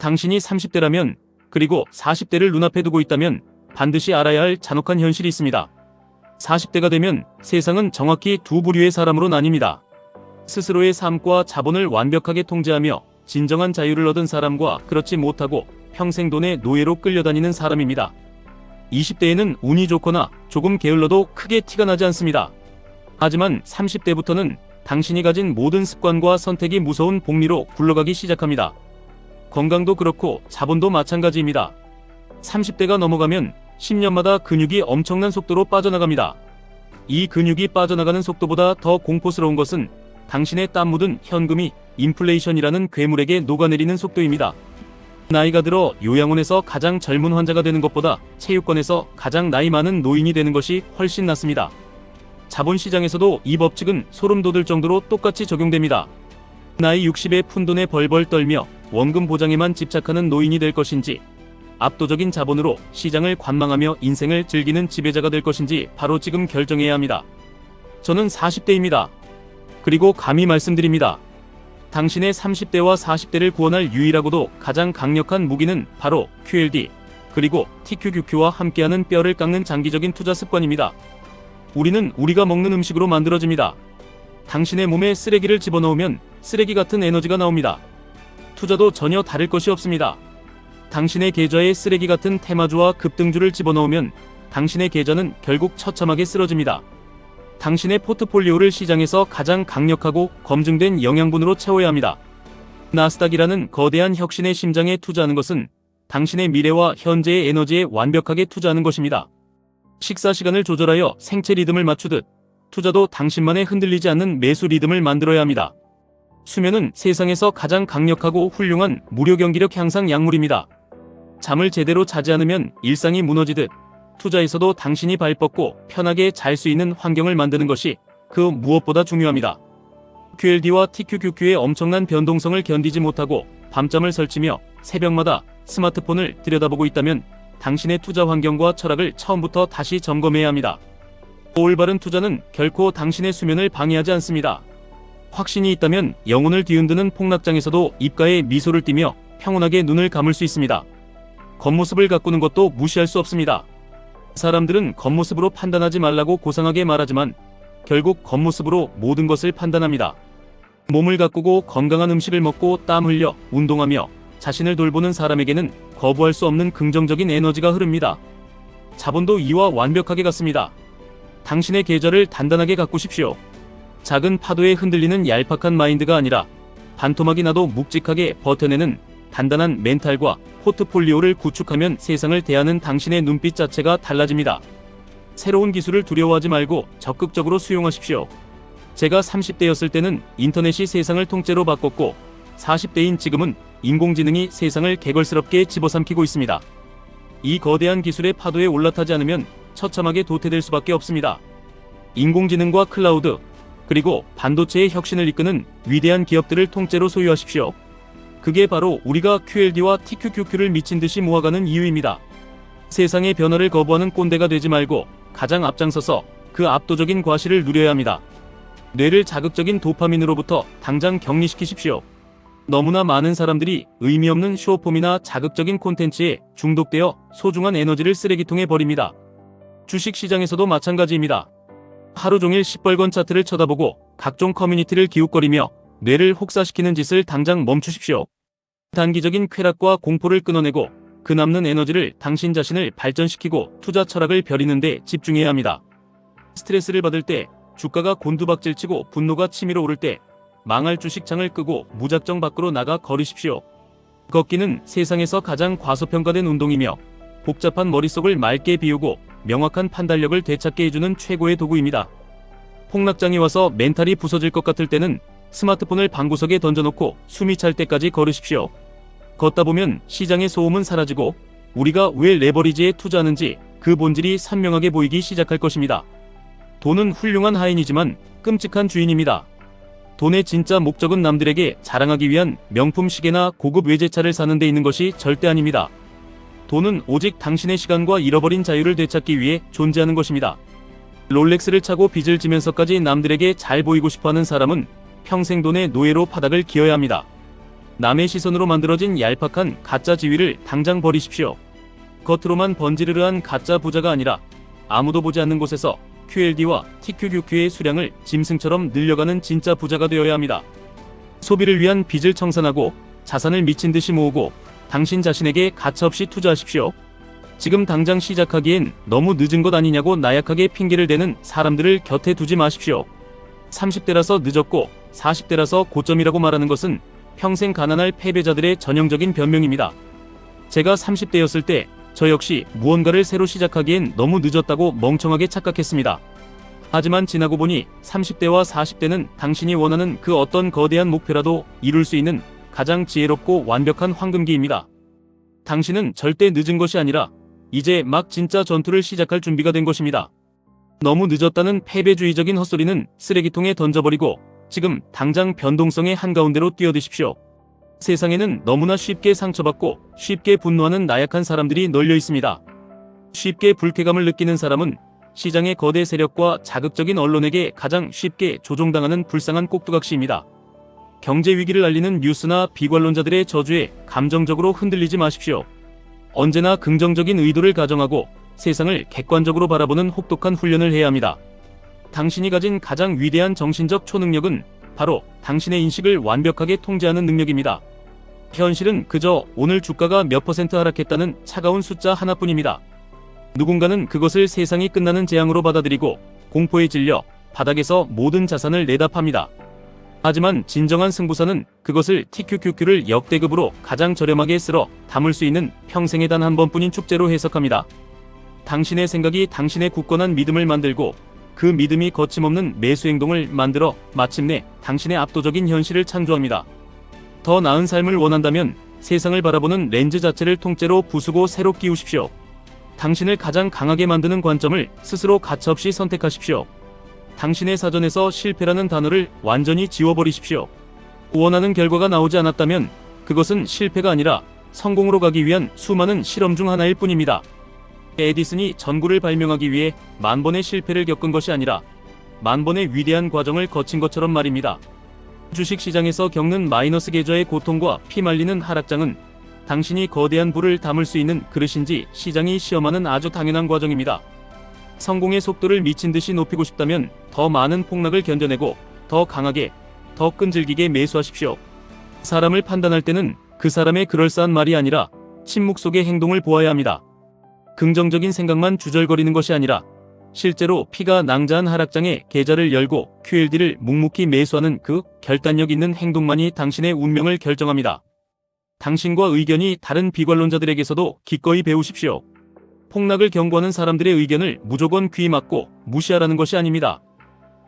당신이 30대라면, 그리고 40대를 눈앞에 두고 있다면 반드시 알아야 할 잔혹한 현실이 있습니다. 40대가 되면 세상은 정확히 두 부류의 사람으로 나뉩니다. 스스로의 삶과 자본을 완벽하게 통제하며 진정한 자유를 얻은 사람과 그렇지 못하고 평생 돈의 노예로 끌려다니는 사람입니다. 20대에는 운이 좋거나 조금 게을러도 크게 티가 나지 않습니다. 하지만 30대부터는 당신이 가진 모든 습관과 선택이 무서운 복리로 굴러가기 시작합니다. 건강도 그렇고 자본도 마찬가지입니다. 30대가 넘어가면 10년마다 근육이 엄청난 속도로 빠져나갑니다. 이 근육이 빠져나가는 속도보다 더 공포스러운 것은 당신의 땀 묻은 현금이 인플레이션이라는 괴물에게 녹아내리는 속도입니다. 나이가 들어 요양원에서 가장 젊은 환자가 되는 것보다 체육관에서 가장 나이 많은 노인이 되는 것이 훨씬 낫습니다. 자본시장에서도 이 법칙은 소름 돋을 정도로 똑같이 적용됩니다. 나이 60에 푼돈에 벌벌 떨며 원금 보장에만 집착하는 노인이 될 것인지, 압도적인 자본으로 시장을 관망하며 인생을 즐기는 지배자가 될 것인지 바로 지금 결정해야 합니다. 저는 40대입니다. 그리고 감히 말씀드립니다. 당신의 30대와 40대를 구원할 유일하고도 가장 강력한 무기는 바로 QLD, 그리고 TQQQ와 함께하는 뼈를 깎는 장기적인 투자 습관입니다. 우리는 우리가 먹는 음식으로 만들어집니다. 당신의 몸에 쓰레기를 집어넣으면 쓰레기 같은 에너지가 나옵니다. 투자도 전혀 다를 것이 없습니다. 당신의 계좌에 쓰레기 같은 테마주와 급등주를 집어넣으면 당신의 계좌는 결국 처참하게 쓰러집니다. 당신의 포트폴리오를 시장에서 가장 강력하고 검증된 영양분으로 채워야 합니다. 나스닥이라는 거대한 혁신의 심장에 투자하는 것은 당신의 미래와 현재의 에너지에 완벽하게 투자하는 것입니다. 식사 시간을 조절하여 생체 리듬을 맞추듯 투자도 당신만의 흔들리지 않는 매수 리듬을 만들어야 합니다. 수면은 세상에서 가장 강력하고 훌륭한 무료 경기력 향상 약물입니다. 잠을 제대로 자지 않으면 일상이 무너지듯 투자에서도 당신이 발 뻗고 편하게 잘 수 있는 환경을 만드는 것이 그 무엇보다 중요합니다. QLD와 TQQQ의 엄청난 변동성을 견디지 못하고 밤잠을 설치며 새벽마다 스마트폰을 들여다보고 있다면 당신의 투자 환경과 철학을 처음부터 다시 점검해야 합니다. 올바른 투자는 결코 당신의 수면을 방해하지 않습니다. 확신이 있다면 영혼을 뒤흔드는 폭락장에서도 입가에 미소를 띠며 평온하게 눈을 감을 수 있습니다. 겉모습을 가꾸는 것도 무시할 수 없습니다. 사람들은 겉모습으로 판단하지 말라고 고상하게 말하지만 결국 겉모습으로 모든 것을 판단합니다. 몸을 가꾸고 건강한 음식을 먹고 땀 흘려 운동하며 자신을 돌보는 사람에게는 거부할 수 없는 긍정적인 에너지가 흐릅니다. 자본도 이와 완벽하게 같습니다. 당신의 계좌를 단단하게 가꾸십시오. 작은 파도에 흔들리는 얄팍한 마인드가 아니라 반토막이 나도 묵직하게 버텨내는 단단한 멘탈과 포트폴리오를 구축하면 세상을 대하는 당신의 눈빛 자체가 달라집니다. 새로운 기술을 두려워하지 말고 적극적으로 수용하십시오. 제가 30대였을 때는 인터넷이 세상을 통째로 바꿨고 40대인 지금은 인공지능이 세상을 개걸스럽게 집어삼키고 있습니다. 이 거대한 기술의 파도에 올라타지 않으면 처참하게 도태될 수밖에 없습니다. 인공지능과 클라우드, 그리고 반도체의 혁신을 이끄는 위대한 기업들을 통째로 소유하십시오. 그게 바로 우리가 QLD와 TQQQ를 미친듯이 모아가는 이유입니다. 세상의 변화를 거부하는 꼰대가 되지 말고 가장 앞장서서 그 압도적인 과실을 누려야 합니다. 뇌를 자극적인 도파민으로부터 당장 격리시키십시오. 너무나 많은 사람들이 의미 없는 쇼폼이나 자극적인 콘텐츠에 중독되어 소중한 에너지를 쓰레기통에 버립니다. 주식시장에서도 마찬가지입니다. 하루 종일 시뻘건 차트를 쳐다보고 각종 커뮤니티를 기웃거리며 뇌를 혹사시키는 짓을 당장 멈추십시오. 단기적인 쾌락과 공포를 끊어내고 그 남는 에너지를 당신 자신을 발전시키고 투자 철학을 벼리는 데 집중해야 합니다. 스트레스를 받을 때, 주가가 곤두박질치고 분노가 치밀어 오를 때 망할 주식창을 끄고 무작정 밖으로 나가 걸으십시오. 걷기는 세상에서 가장 과소평가된 운동이며 복잡한 머릿속을 맑게 비우고 명확한 판단력을 되찾게 해주는 최고의 도구입니다. 폭락장이 와서 멘탈이 부서질 것 같을 때는 스마트폰을 방구석에 던져놓고 숨이 찰 때까지 걸으십시오. 걷다 보면 시장의 소음은 사라지고 우리가 왜 레버리지에 투자하는지 그 본질이 선명하게 보이기 시작할 것입니다. 돈은 훌륭한 하인이지만 끔찍한 주인입니다. 돈의 진짜 목적은 남들에게 자랑하기 위한 명품 시계나 고급 외제차를 사는 데 있는 것이 절대 아닙니다. 돈은 오직 당신의 시간과 잃어버린 자유를 되찾기 위해 존재하는 것입니다. 롤렉스를 차고 빚을 지면서까지 남들에게 잘 보이고 싶어하는 사람은 평생 돈의 노예로 바닥을 기어야 합니다. 남의 시선으로 만들어진 얄팍한 가짜 지위를 당장 버리십시오. 겉으로만 번지르르한 가짜 부자가 아니라 아무도 보지 않는 곳에서 QLD와 TQQQ의 수량을 짐승처럼 늘려가는 진짜 부자가 되어야 합니다. 소비를 위한 빚을 청산하고 자산을 미친 듯이 모으고 당신 자신에게 가차없이 투자하십시오. 지금 당장 시작하기엔 너무 늦은 것 아니냐고 나약하게 핑계를 대는 사람들을 곁에 두지 마십시오. 30대라서 늦었고 40대라서 고점이라고 말하는 것은 평생 가난할 패배자들의 전형적인 변명입니다. 제가 30대였을 때 저 역시 무언가를 새로 시작하기엔 너무 늦었다고 멍청하게 착각했습니다. 하지만 지나고 보니 30대와 40대는 당신이 원하는 그 어떤 거대한 목표라도 이룰 수 있는 가장 지혜롭고 완벽한 황금기입니다. 당신은 절대 늦은 것이 아니라 이제 막 진짜 전투를 시작할 준비가 된 것입니다. 너무 늦었다는 패배주의적인 헛소리는 쓰레기통에 던져버리고 지금 당장 변동성의 한가운데로 뛰어드십시오. 세상에는 너무나 쉽게 상처받고 쉽게 분노하는 나약한 사람들이 널려 있습니다. 쉽게 불쾌감을 느끼는 사람은 시장의 거대 세력과 자극적인 언론에게 가장 쉽게 조종당하는 불쌍한 꼭두각시입니다. 경제 위기를 알리는 뉴스나 비관론자들의 저주에 감정적으로 흔들리지 마십시오. 언제나 긍정적인 의도를 가정하고 세상을 객관적으로 바라보는 혹독한 훈련을 해야 합니다. 당신이 가진 가장 위대한 정신적 초능력은 바로 당신의 인식을 완벽하게 통제하는 능력입니다. 현실은 그저 오늘 주가가 몇 % 하락했다는 차가운 숫자 하나뿐입니다. 누군가는 그것을 세상이 끝나는 재앙으로 받아들이고 공포에 질려 바닥에서 모든 자산을 내다 팝니다. 하지만 진정한 승부사는 그것을 TQQQ를 역대급으로 가장 저렴하게 쓸어 담을 수 있는 평생에 단 한 번뿐인 축제로 해석합니다. 당신의 생각이 당신의 굳건한 믿음을 만들고 그 믿음이 거침없는 매수 행동을 만들어 마침내 당신의 압도적인 현실을 창조합니다. 더 나은 삶을 원한다면 세상을 바라보는 렌즈 자체를 통째로 부수고 새로 끼우십시오. 당신을 가장 강하게 만드는 관점을 스스로 가차없이 선택하십시오. 당신의 사전에서 실패라는 단어를 완전히 지워버리십시오. 원하는 결과가 나오지 않았다면 그것은 실패가 아니라 성공으로 가기 위한 수많은 실험 중 하나일 뿐입니다. 에디슨이 전구를 발명하기 위해 만번의 실패를 겪은 것이 아니라 만번의 위대한 과정을 거친 것처럼 말입니다. 주식시장에서 겪는 마이너스 계좌의 고통과 피말리는 하락장은 당신이 거대한 부를 담을 수 있는 그릇인지 시장이 시험하는 아주 당연한 과정입니다. 성공의 속도를 미친 듯이 높이고 싶다면 더 많은 폭락을 견뎌내고 더 강하게, 더 끈질기게 매수하십시오. 사람을 판단할 때는 그 사람의 그럴싸한 말이 아니라 침묵 속의 행동을 보아야 합니다. 긍정적인 생각만 주절거리는 것이 아니라 실제로 피가 낭자한 하락장에 계좌를 열고 QLD를 묵묵히 매수하는 그 결단력 있는 행동만이 당신의 운명을 결정합니다. 당신과 의견이 다른 비관론자들에게서도 기꺼이 배우십시오. 폭락을 경고하는 사람들의 의견을 무조건 귀 막고 무시하라는 것이 아닙니다.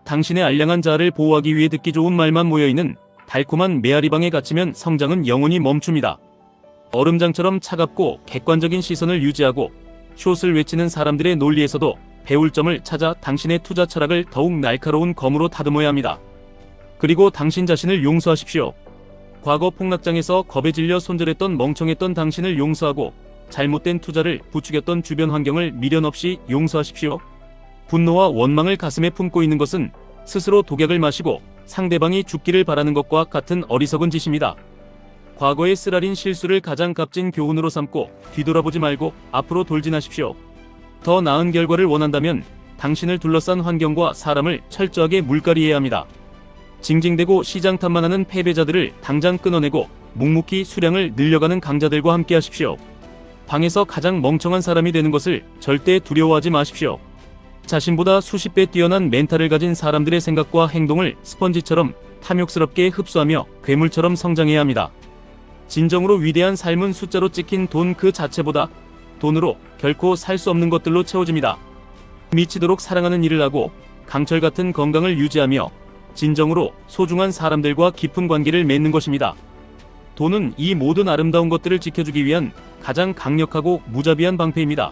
당신의 알량한 자아를 보호하기 위해 듣기 좋은 말만 모여있는 달콤한 메아리방에 갇히면 성장은 영원히 멈춥니다. 얼음장처럼 차갑고 객관적인 시선을 유지하고 숏을 외치는 사람들의 논리에서도 배울 점을 찾아 당신의 투자 철학을 더욱 날카로운 검으로 다듬어야 합니다. 그리고 당신 자신을 용서하십시오. 과거 폭락장에서 겁에 질려 손절했던 멍청했던 당신을 용서하고 잘못된 투자를 부추겼던 주변 환경을 미련 없이 용서하십시오. 분노와 원망을 가슴에 품고 있는 것은 스스로 독약을 마시고 상대방이 죽기를 바라는 것과 같은 어리석은 짓입니다. 과거의 쓰라린 실수를 가장 값진 교훈으로 삼고 뒤돌아보지 말고 앞으로 돌진하십시오. 더 나은 결과를 원한다면 당신을 둘러싼 환경과 사람을 철저하게 물갈이해야 합니다. 징징대고 시장 탐만하는 패배자들을 당장 끊어내고 묵묵히 수량을 늘려가는 강자들과 함께 하십시오. 방에서 가장 멍청한 사람이 되는 것을 절대 두려워하지 마십시오. 자신보다 수십 배 뛰어난 멘탈을 가진 사람들의 생각과 행동을 스펀지처럼 탐욕스럽게 흡수하며 괴물처럼 성장해야 합니다. 진정으로 위대한 삶은 숫자로 찍힌 돈 그 자체보다 돈으로 결코 살 수 없는 것들로 채워집니다. 미치도록 사랑하는 일을 하고 강철 같은 건강을 유지하며 진정으로 소중한 사람들과 깊은 관계를 맺는 것입니다. 돈은 이 모든 아름다운 것들을 지켜주기 위한 가장 강력하고 무자비한 방패입니다.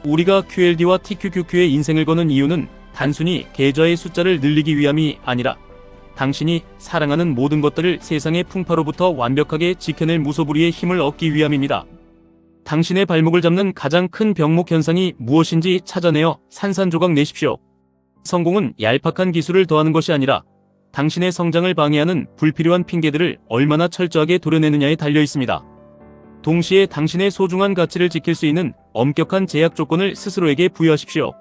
우리가 QLD와 TQQQ의 인생을 거는 이유는 단순히 계좌의 숫자를 늘리기 위함이 아니라 당신이 사랑하는 모든 것들을 세상의 풍파로부터 완벽하게 지켜낼 무소불위의 힘을 얻기 위함입니다. 당신의 발목을 잡는 가장 큰 병목 현상이 무엇인지 찾아내어 산산조각 내십시오. 성공은 얄팍한 기술을 더하는 것이 아니라 당신의 성장을 방해하는 불필요한 핑계들을 얼마나 철저하게 도려내느냐에 달려 있습니다. 동시에 당신의 소중한 가치를 지킬 수 있는 엄격한 제약 조건을 스스로에게 부여하십시오.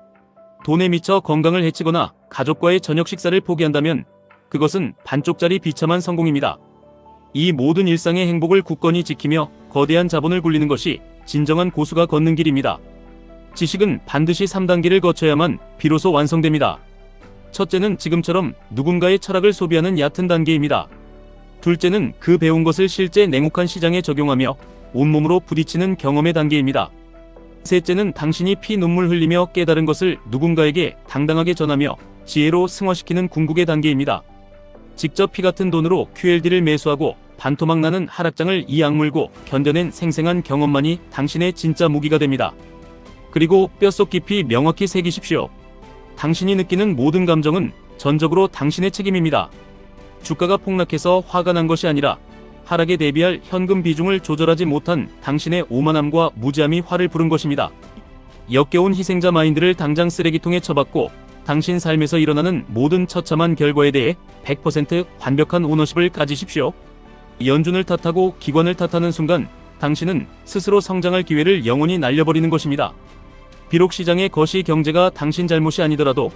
돈에 미쳐 건강을 해치거나 가족과의 저녁 식사를 포기한다면 그것은 반쪽짜리 비참한 성공입니다. 이 모든 일상의 행복을 굳건히 지키며 거대한 자본을 굴리는 것이 진정한 고수가 걷는 길입니다. 지식은 반드시 3단계를 거쳐야만 비로소 완성됩니다. 첫째는 지금처럼 누군가의 철학을 소비하는 얕은 단계입니다. 둘째는 그 배운 것을 실제 냉혹한 시장에 적용하며 온몸으로 부딪히는 경험의 단계입니다. 셋째는 당신이 피 눈물 흘리며 깨달은 것을 누군가에게 당당하게 전하며 지혜로 승화시키는 궁극의 단계입니다. 직접 피 같은 돈으로 QLD를 매수하고 반토막 나는 하락장을 이 악물고 견뎌낸 생생한 경험만이 당신의 진짜 무기가 됩니다. 그리고 뼛속 깊이 명확히 새기십시오. 당신이 느끼는 모든 감정은 전적으로 당신의 책임입니다. 주가가 폭락해서 화가 난 것이 아니라 하락에 대비할 현금 비중을 조절하지 못한 당신의 오만함과 무지함이 화를 부른 것입니다. 역겨운 희생자 마인드를 당장 쓰레기통에 처박고 당신 삶에서 일어나는 모든 처참한 결과에 대해 100% 완벽한 오너십을 가지십시오. 연준을 탓하고 기관을 탓하는 순간 당신은 스스로 성장할 기회를 영원히 날려버리는 것입니다. 비록 시장의 거시 경제가 당신 잘못이 아니더라도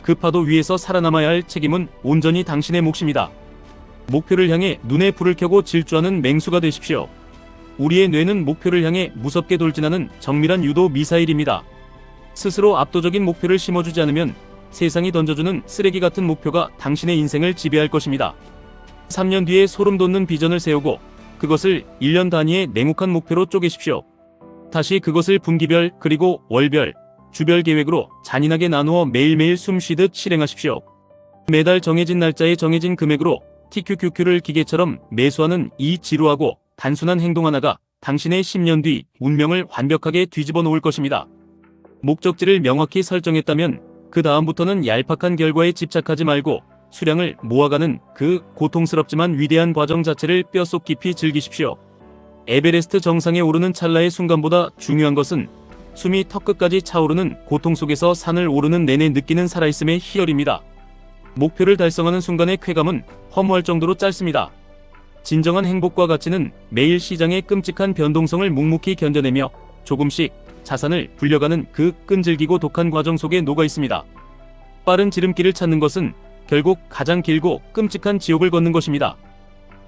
그 파도 위에서 살아남아야 할 책임은 온전히 당신의 몫입니다. 목표를 향해 눈에 불을 켜고 질주하는 맹수가 되십시오. 우리의 뇌는 목표를 향해 무섭게 돌진하는 정밀한 유도 미사일입니다. 스스로 압도적인 목표를 심어주지 않으면 세상이 던져주는 쓰레기 같은 목표가 당신의 인생을 지배할 것입니다. 3년 뒤에 소름 돋는 비전을 세우고 그것을 1년 단위의 냉혹한 목표로 쪼개십시오. 다시 그것을 분기별 그리고 월별, 주별 계획으로 잔인하게 나누어 매일매일 숨쉬듯 실행하십시오. 매달 정해진 날짜에 정해진 금액으로 TQQQ를 기계처럼 매수하는 이 지루하고 단순한 행동 하나가 당신의 10년 뒤 운명을 완벽하게 뒤집어 놓을 것입니다. 목적지를 명확히 설정했다면 그 다음부터는 얄팍한 결과에 집착하지 말고 수량을 모아가는 그 고통스럽지만 위대한 과정 자체를 뼛속 깊이 즐기십시오. 에베레스트 정상에 오르는 찰나의 순간보다 중요한 것은 숨이 턱끝까지 차오르는 고통 속에서 산을 오르는 내내 느끼는 살아있음의 희열입니다. 목표를 달성하는 순간의 쾌감은 허무할 정도로 짧습니다. 진정한 행복과 가치는 매일 시장의 끔찍한 변동성을 묵묵히 견뎌내며 조금씩 자산을 불려가는 그 끈질기고 독한 과정 속에 녹아 있습니다. 빠른 지름길을 찾는 것은 결국 가장 길고 끔찍한 지옥을 걷는 것입니다.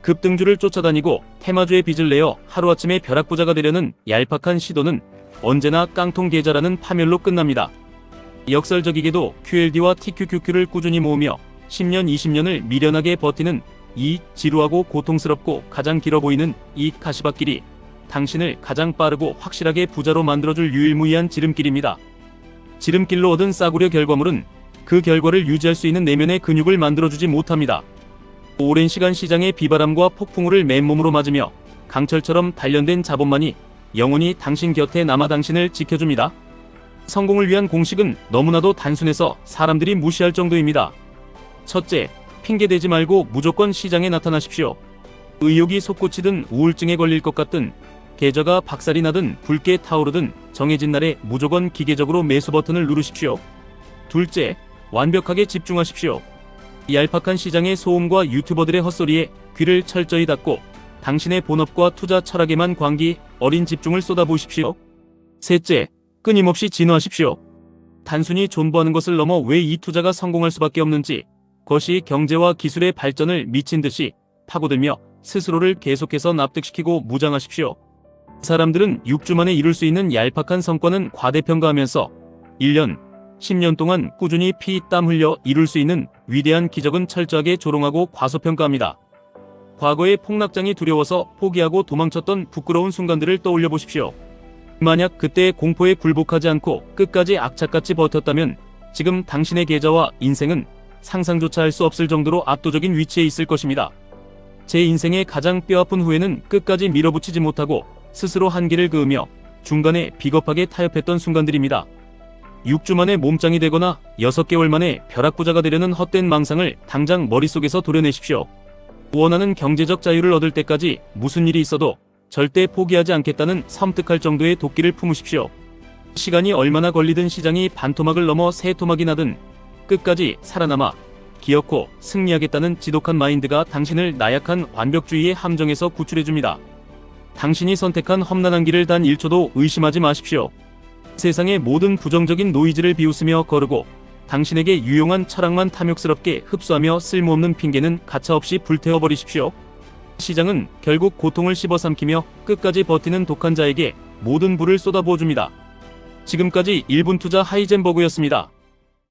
급등주를 쫓아다니고 테마주의 빚을 내어 하루아침에 벼락부자가 되려는 얄팍한 시도는 언제나 깡통 계좌라는 파멸로 끝납니다. 역설적이게도 QLD와 TQQQ를 꾸준히 모으며 10년, 20년을 미련하게 버티는 이 지루하고 고통스럽고 가장 길어 보이는 이 가시밭길이 당신을 가장 빠르고 확실하게 부자로 만들어줄 유일무이한 지름길입니다. 지름길로 얻은 싸구려 결과물은 그 결과를 유지할 수 있는 내면의 근육을 만들어주지 못합니다. 오랜 시간 시장의 비바람과 폭풍우를 맨몸으로 맞으며 강철처럼 단련된 자본만이 영원히 당신 곁에 남아 당신을 지켜줍니다. 성공을 위한 공식은 너무나도 단순해서 사람들이 무시할 정도입니다. 첫째, 핑계대지 말고 무조건 시장에 나타나십시오. 의욕이 솟구치든 우울증에 걸릴 것 같든 계좌가 박살이 나든 붉게 타오르든 정해진 날에 무조건 기계적으로 매수 버튼을 누르십시오. 둘째, 완벽하게 집중하십시오. 얄팍한 시장의 소음과 유튜버들의 헛소리에 귀를 철저히 닫고 당신의 본업과 투자 철학에만 광기 어린 집중을 쏟아부으십시오. 셋째, 끊임없이 진화하십시오. 단순히 존버하는 것을 넘어 왜 이 투자가 성공할 수밖에 없는지 그것이 경제와 기술의 발전을 미친 듯이 파고들며 스스로를 계속해서 납득시키고 무장하십시오. 사람들은 6주 만에 이룰 수 있는 얄팍한 성과는 과대평가하면서 1년, 10년 동안 꾸준히 피, 땀 흘려 이룰 수 있는 위대한 기적은 철저하게 조롱하고 과소평가합니다. 과거의 폭락장이 두려워서 포기하고 도망쳤던 부끄러운 순간들을 떠올려 보십시오. 만약 그때의 공포에 굴복하지 않고 끝까지 악착같이 버텼다면 지금 당신의 계좌와 인생은 상상조차 할 수 없을 정도로 압도적인 위치에 있을 것입니다. 제 인생의 가장 뼈아픈 후회는 끝까지 밀어붙이지 못하고 스스로 한계를 그으며 중간에 비겁하게 타협했던 순간들입니다. 6주 만에 몸짱이 되거나 6개월 만에 벼락부자가 되려는 헛된 망상을 당장 머릿속에서 도려내십시오. 원하는 경제적 자유를 얻을 때까지 무슨 일이 있어도 절대 포기하지 않겠다는 섬뜩할 정도의 도끼를 품으십시오. 시간이 얼마나 걸리든 시장이 반토막을 넘어 새 토막이 나든 끝까지 살아남아 기어코 승리하겠다는 지독한 마인드가 당신을 나약한 완벽주의의 함정에서 구출해줍니다. 당신이 선택한 험난한 길을 단 1초도 의심하지 마십시오. 세상의 모든 부정적인 노이즈를 비웃으며 거르고 당신에게 유용한 철학만 탐욕스럽게 흡수하며 쓸모없는 핑계는 가차없이 불태워버리십시오. 시장은 결국 고통을 씹어삼키며 끝까지 버티는 독한 자에게 모든 부를 쏟아부어줍니다. 지금까지 1분 투자 하이젠버그였습니다.